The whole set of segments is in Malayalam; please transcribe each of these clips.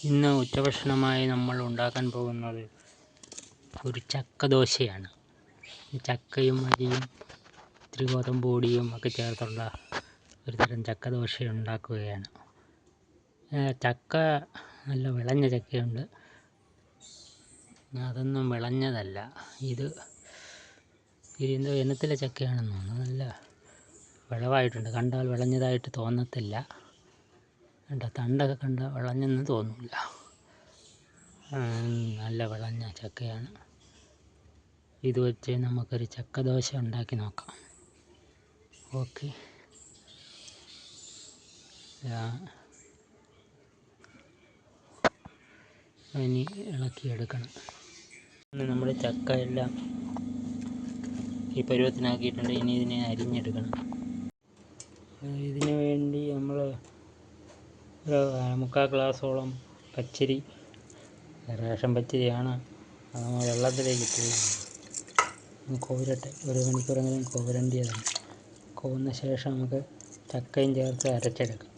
ഇന്ന് ഉച്ചഭക്ഷണമായി നമ്മൾ ഉണ്ടാക്കാൻ പോകുന്നത് ഒരു ചക്ക ദോശയാണ്. ചക്കയും അരിയും ഇത്തിരി ഗോതമ്പ് പൊടിയും ഒക്കെ ചേർത്തുള്ള ഒരു തരം ചക്ക ദോശ ഉണ്ടാക്കുകയാണ്. ചക്ക നല്ല വിളഞ്ഞ ചക്കയുണ്ട്, അതൊന്നും വിളഞ്ഞതല്ല. ഇത് എന്തോ ഇനത്തിലെ ചക്കയാണെന്ന് തോന്നുന്നു. നല്ല വിളവായിട്ടുണ്ട്, കണ്ടാൽ വിളഞ്ഞതായിട്ട് തോന്നത്തില്ല. തണ്ടൊക്കെ കണ്ട വിളഞ്ഞെന്ന് തോന്നില്ല. നല്ല വിളഞ്ഞ ചക്കയാണ്. ഇത് വെച്ച് നമുക്കൊരു ചക്ക ദോശ ഉണ്ടാക്കി നോക്കാം. ഓക്കെ, ഇനി ഇളക്കിയെടുക്കണം. നമ്മുടെ ചക്ക എല്ലാം ഈ പരുവത്തിനാക്കിയിട്ടുണ്ട്. ഇനി ഇതിനെ അരിഞ്ഞെടുക്കണം. ഇതിനു വേണ്ടി നമ്മൾ ഒരു 3/4 ഗ്ലാസോളം പച്ചരി, റേഷൻ പച്ചരിയാണ്, അത് നമ്മൾ വെള്ളത്തിലേക്ക് ഇട്ട് കോരട്ടെ. 1 മണിക്കൂറെങ്കിലും കോരേണ്ടതാണ്. കോന്ന ശേഷം നമുക്ക് ചക്കയും ചേർത്ത് അരച്ചെടുക്കാം.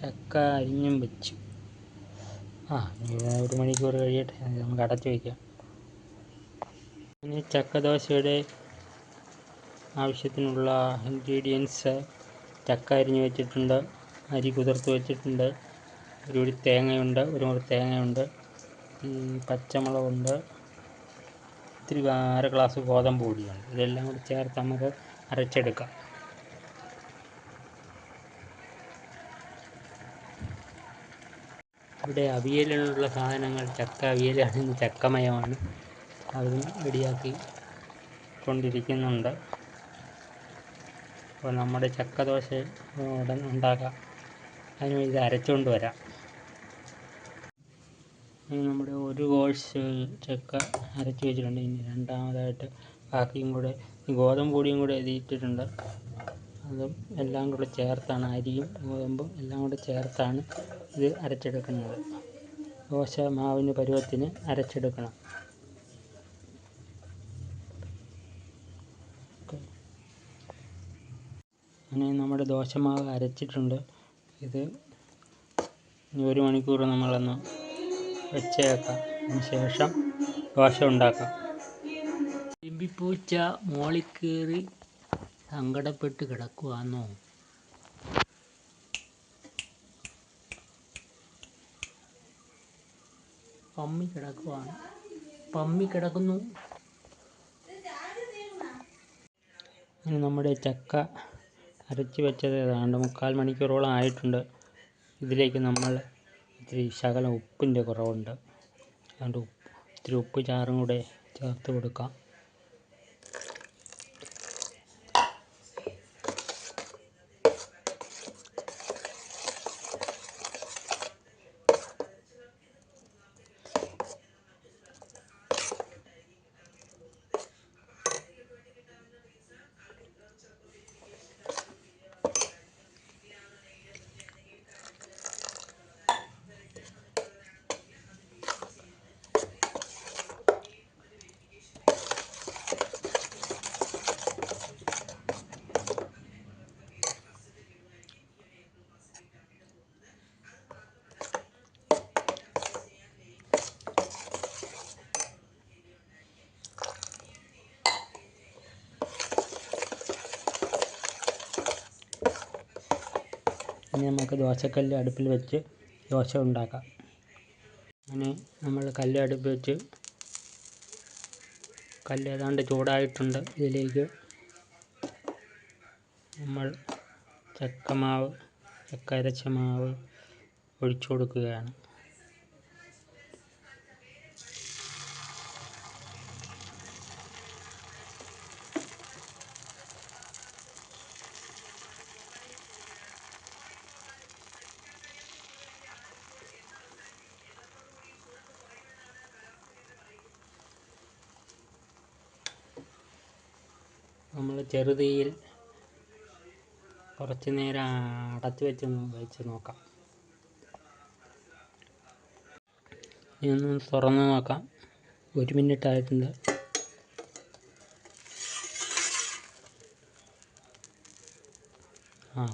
ചക്ക അരിഞ്ഞും വെച്ചു. 1 മണിക്കൂർ കഴിയട്ടെ, നമുക്ക് അടച്ചു വയ്ക്കാം. ഇനി ചക്ക ദോശയുടെ ആവശ്യത്തിനുള്ള ഇൻഗ്രീഡിയൻസ്: ചക്ക അരിഞ്ഞ് വെച്ചിട്ടുണ്ട്, അരി കുതിർത്ത് വെച്ചിട്ടുണ്ട്, ഒരു മുറി തേങ്ങയുണ്ട്, പച്ചമുളകുണ്ട്, ഇത്തിരി 1/2 ഗ്ലാസ് ഗോതമ്പ് പൊടിയുണ്ട്. ഇതെല്ലാം കൂടി ചേർത്ത് നമുക്ക് അരച്ചെടുക്കാം. ഇവിടെ അവിയലിനുള്ള സാധനങ്ങൾ: ചക്ക അവിയലാണെങ്കിൽ ചക്കമയമാണ്, അതും റെഡിയാക്കി കൊണ്ടിരിക്കുന്നുണ്ട്. അപ്പോൾ നമ്മുടെ ചക്ക ദോശ ഉടൻ ഉണ്ടാക്കാം. അതിന് ഇത് അരച്ചുകൊണ്ട് വരാം. നമ്മുടെ ഒരു കോഴ്സ് ചക്ക അരച്ച് വെച്ചിട്ടുണ്ട്. ഇനി രണ്ടാമതായിട്ട് ബാക്കിയും കൂടെ ഗോതമ്പ് പൊടിയും കൂടെ എഴുതിയിട്ടിട്ടുണ്ട്. അതും എല്ലാം കൂടെ ചേർത്താണ്, അരിയും ഗോതമ്പും എല്ലാം കൂടെ ചേർത്താണ് ഇത് അരച്ചെടുക്കുന്നത്. ദോശ മാവിന് പരുവത്തിന് അരച്ചെടുക്കണം. അങ്ങനെ നമ്മുടെ ദോശമാവ് അരച്ചിട്ടുണ്ട്. ഇത് 1 മണിക്കൂർ നമ്മളൊന്ന് വെച്ചേക്കാം. അതിന് ശേഷം ദോശ ഉണ്ടാക്കാം. എമ്പിപ്പൂച്ച മോളിൽ കയറി സങ്കടപ്പെട്ട് കിടക്കുവാന്നോ? പമ്മി കിടക്കുന്നു. അങ്ങനെ നമ്മുടെ ചക്ക അരച്ച് വെച്ചത് ഏതാണ്ട് 3/4 മണിക്കൂറോളം ആയിട്ടുണ്ട്. ഇതിലേക്ക് നമ്മൾ ഇത്തിരി ശകലം ഉപ്പിൻ്റെ കുറവുണ്ട്, അതുകൊണ്ട് ഇത്തിരി ഉപ്പ് ചാറും കൂടെ ചേർത്ത് കൊടുക്കാം. ഇനി നമുക്ക് ദോശക്കല്ല് അടുപ്പിൽ വെച്ച് ദോശ ഉണ്ടാക്കാം. അങ്ങനെ നമ്മൾ കല്ല് അടുപ്പിൽ വെച്ച്, കല്ല് ഏതാണ്ട് ചൂടായിട്ടുണ്ട്. ഇതിലേക്ക് നമ്മൾ ചക്ക അരച്ച മാവ് ഒഴിച്ചു കൊടുക്കുകയാണ്. നമ്മൾ ചെറുതീയിൽ കുറച്ച് നേരം അടച്ചു വെച്ച് നോക്കാം. ഇതൊന്ന് തുറന്ന് നോക്കാം. 1 മിനിറ്റ് ആയിട്ടുണ്ട്.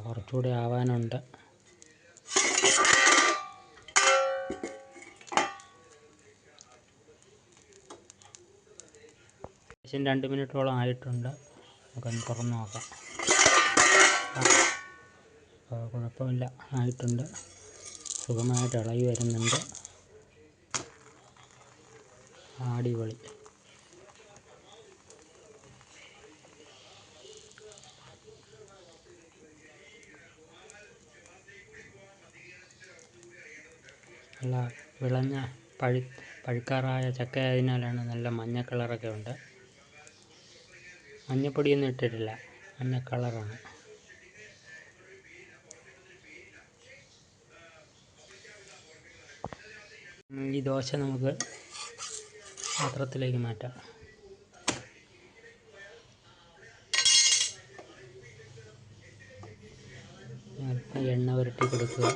കുറച്ചുകൂടി ആവാനുണ്ട്. ഏകദേശം 2 മിനിറ്റോളം ആയിട്ടുണ്ട്. നമുക്കൊന്ന് തുറന്ന് നോക്കാം. കുഴപ്പമില്ല, ആയിട്ടുണ്ട്. സുഖമായിട്ട് ഇളകി വരുന്നുണ്ട്. അടിപൊളി. നല്ല വിളഞ്ഞ പഴുക്കാറായ ചക്ക ആയതിനാലാണ് നല്ല മഞ്ഞ കളറൊക്കെ ഉണ്ട്. മഞ്ഞപ്പൊടിയൊന്നും ഇട്ടിട്ടില്ല, മഞ്ഞ കളറാണ്. ഈ ദോശ നമുക്ക് പാത്രത്തിലേക്ക് മാറ്റാം. അല്പം എണ്ണ പുരട്ടി കൊടുക്കുക.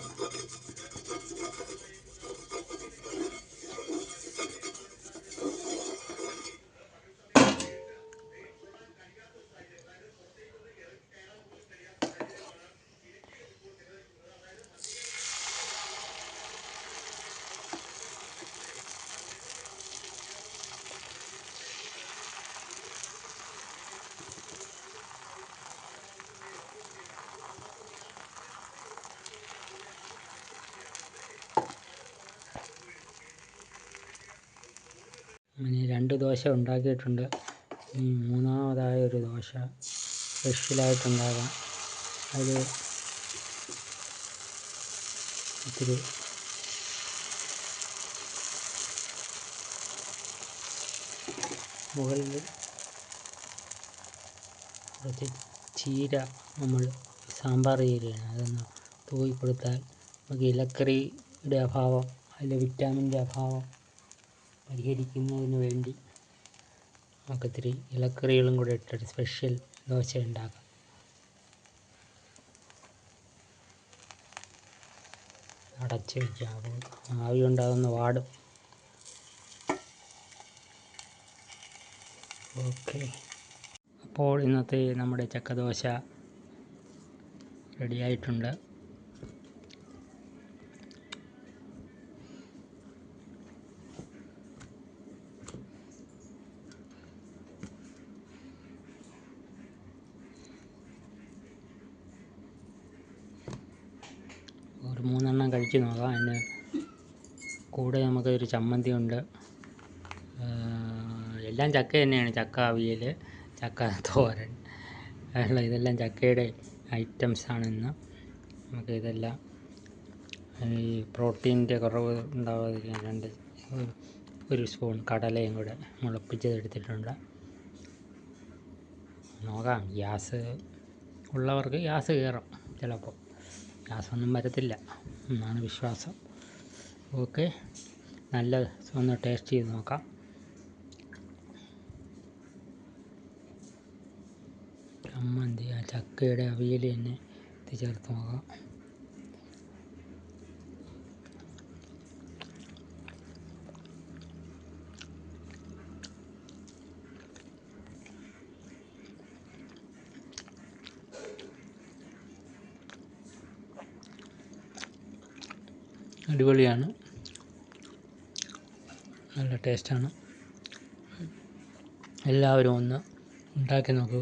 അങ്ങനെ 2 ദോശ ഉണ്ടാക്കിയിട്ടുണ്ട്. ഇനി മൂന്നാമതായ ഒരു ദോശ സ്പെഷ്യലായിട്ടുണ്ടാകാം. അത് ഇത്തിരി മുകളിൽ കുറച്ച് ചീര, നമ്മൾ സാമ്പാർ ചീരയാണ്, അതൊന്ന് തൂക്കി കൊടുത്താൽ നമുക്ക് ഇലക്കറിയുടെ അഭാവം, അതിലെ വിറ്റാമിൻ്റെ അഭാവം പരിഹരിക്കുന്നതിന് വേണ്ടി നമുക്കിത്തിരി ഇലക്കറികളും കൂടെ ഇട്ടൊരു സ്പെഷ്യൽ ദോശ ഉണ്ടാക്കാം. അടച്ച് വയ്ക്കാം, അപ്പോൾ ആവി ഉണ്ടാകുന്ന വാടും. ഓക്കെ, അപ്പോൾ ഇന്നത്തെ നമ്മുടെ ചക്കദോശ റെഡിയായിട്ടുണ്ട്. ഒരു 3 എണ്ണം കഴിച്ച് നോക്കാം. അതിന് കൂടെ നമുക്കൊരു ചമ്മന്തി ഉണ്ട്. എല്ലാം ചക്ക തന്നെയാണ്. ചക്ക അവിയൽ, ചക്ക തോരൻ, ഇതെല്ലാം ചക്കയുടെ ഐറ്റംസാണ്. ഇന്ന് നമുക്ക് ഇതെല്ലാം ഈ പ്രോട്ടീൻ്റെ കുറവ് ഉണ്ടാവാതിരിക്കാൻ ഒരു സ്പൂൺ കടലയും കൂടെ മുളപ്പിച്ചതെടുത്തിട്ടുണ്ട്. നോക്കാം, ഗ്യാസ് ഉള്ളവർക്ക് ഗ്യാസ് കയറും, ചിലപ്പോൾ ഗ്യാസൊന്നും വരത്തില്ല എന്നാണ് വിശ്വാസം. ഓക്കെ, നല്ല ഒന്ന് ടേസ്റ്റ് ചെയ്ത് നോക്കാം. ചമ്മന്തി, ആ ചക്കയുടെ അവിയൽ തന്നെ ചേർത്ത് നോക്കാം. അടിപൊളിയാണ്, നല്ല ടേസ്റ്റാണ്. എല്ലാവരും ഒന്ന് ഉണ്ടാക്കി നോക്കൂ.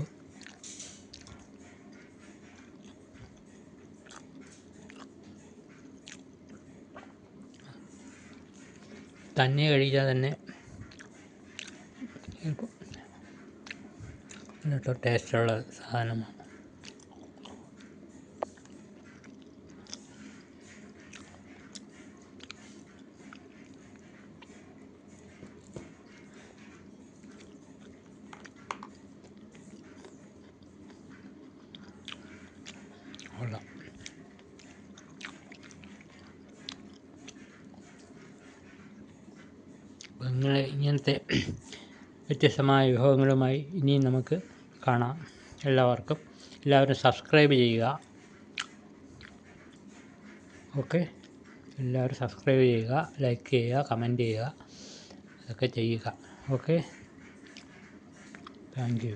തന്നെ കഴിച്ചാൽ തന്നെ നല്ല ടേസ്റ്റുള്ള സാധനമാണ്. കൊള്ളാം. അങ്ങനെ ഇങ്ങനത്തെ വ്യത്യസ്തമായ വിഭവങ്ങളുമായി ഇനിയും നമുക്ക് കാണാം. എല്ലാവരും സബ്സ്ക്രൈബ് ചെയ്യുക. ഓക്കെ, എല്ലാവരും സബ്സ്ക്രൈബ് ചെയ്യുക, ലൈക്ക് ചെയ്യുക, കമൻറ്റ് ചെയ്യുക, അതൊക്കെ ചെയ്യുക. Okay, thank you.